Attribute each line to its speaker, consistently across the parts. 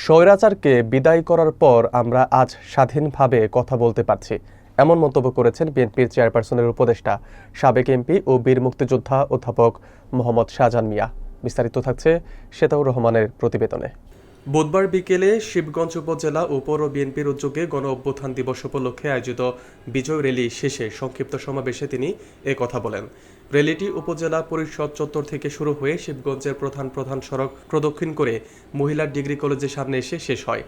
Speaker 1: স্বৈরাচারকে বিদায় করার পর আমরা আজ স্বাধীনভাবে কথা বলতে পারছি, এমন মন্তব্য করেছেন বিএনপির চেয়ারপারসনের উপদেষ্টা সাবেক এমপি ও বীর মুক্তিযোদ্ধা অধ্যাপক মোহাম্মদ শাহজাহান মিয়া। বিস্তারিত থাকছে সেতাউর রহমানের প্রতিবেদনে। বুধবার বিকেলে শিবগঞ্জ উপজেলা ও পৌর বিএনপির উদ্যোগে গণ অভ্যুত্থান দিবস উপলক্ষে আয়োজিত বিজয় র্যালি শেষে সংক্ষিপ্ত সমাবেশে তিনি কথা বলেন। র্যালিটি উপজেলা পরিষদ চত্বর থেকে শুরু হয়ে শিবগঞ্জের প্রধান সড়ক প্রদক্ষিণ করে মহিলা ডিগ্রি কলেজের সামনে এসে শেষ হয়।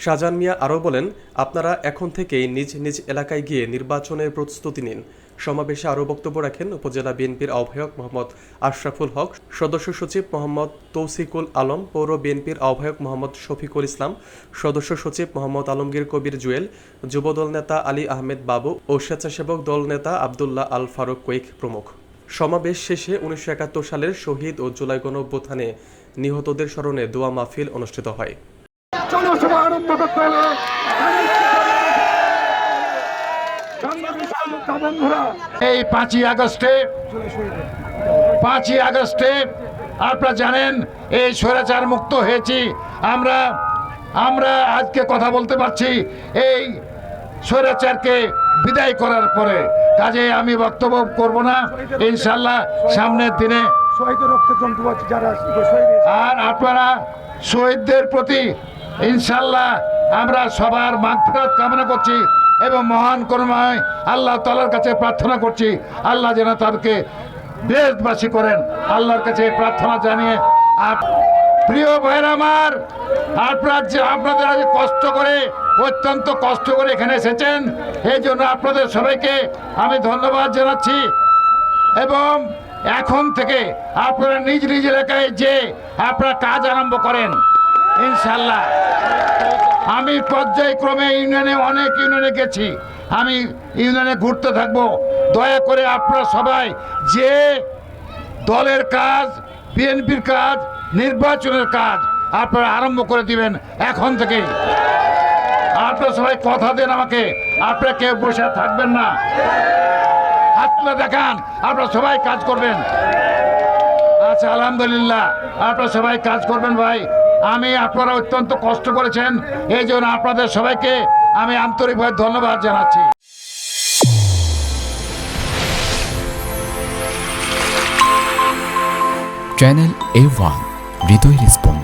Speaker 1: শাহজাহান মিয়া আরও বলেন, আপনারা এখন থেকেই নিজ নিজ এলাকায় গিয়ে নির্বাচনের প্রস্তুতি নিন। সমাবেশে আরও বক্তব্য রাখেন উপজেলা বিএনপির আহ্বায়ক মোহাম্মদ আশরাফুল হক, সদস্য সচিব মোহাম্মদ তৌসিকুল আলম, পৌর বিএনপির আহ্বায়ক মোহাম্মদ শফিকুল ইসলাম, সদস্য সচিব মোহাম্মদ আলমগীর কবির জুয়েল, যুবদল নেতা আলী আহমেদ বাবু ও স্বেচ্ছাসেবক দল নেতা আবদুল্লাহ আল ফারুক কুইক প্রমুখ। সমাবেশ শেষে 1971 সালের শহীদ ও জুলাই গণ অভ্যুত্থানে নিহতদের স্মরণে দোয়া মাহফিল অনুষ্ঠিত হয়।
Speaker 2: এই 5ই আগস্টে আপনারা জানেন এই স্বৈরাচার মুক্ত হয়েছি। আমরা আজকে কথা বলতে পারছি এই স্বৈরাচারকে বিদায় করার পরে। কাজে আমি বক্তব্য করব না, ইনশাল্লাহ সামনের দিনে আর আপনারা শহীদদের প্রতি ইনশাল্লাহ আমরা সবার মাগফিরাত কামনা করছি এবং মহান করুণাময় আল্লাহ তাআলার কাছে প্রার্থনা করছি, আল্লাহ যেন তাদেরকে বেহেশতবাসী করেন। আল্লাহর কাছে প্রার্থনা জানিয়ে প্রিয় ভাইরা আমার, আপনাদের আজ অত্যন্ত কষ্ট করে এখানে এসেছেন, এই জন্য আপনাদের সবাইকে আমি ধন্যবাদ জানাচ্ছি। এবং এখন থেকে আপনারা নিজ নিজ এলাকায় যে আপনারা কাজ আরম্ভ করেন ইনশাল্লাহ। আমি পর্যায়ক্রমে অনেক ইউনিয়নে গেছি, আমি ইউনিয়নে ঘুরতে থাকবো। দয়া করে আপনারা সবাই যে দলের কাজ, বিএনপির কাজ, নির্বাচনের কাজ আপনারা আরম্ভ করে দিবেন এখন থেকে। আপনারা সবাই কথা দেন আমাকে, আপনারা কেউ বসে থাকবেন না, হাত তুলে দেখান আপনারা সবাই কাজ করবেন। আচ্ছা, আলহামদুলিল্লাহ আপনারা সবাই কাজ করবেন ভাই। আপনারা অত্যন্ত কষ্ট করেছেন, এই জন্য আপনাদের সবাইকে আমি আন্তরিকভাবে ধন্যবাদ জানাচ্ছি।
Speaker 3: চ্যানেল A1 হৃদয় রেসপন্স।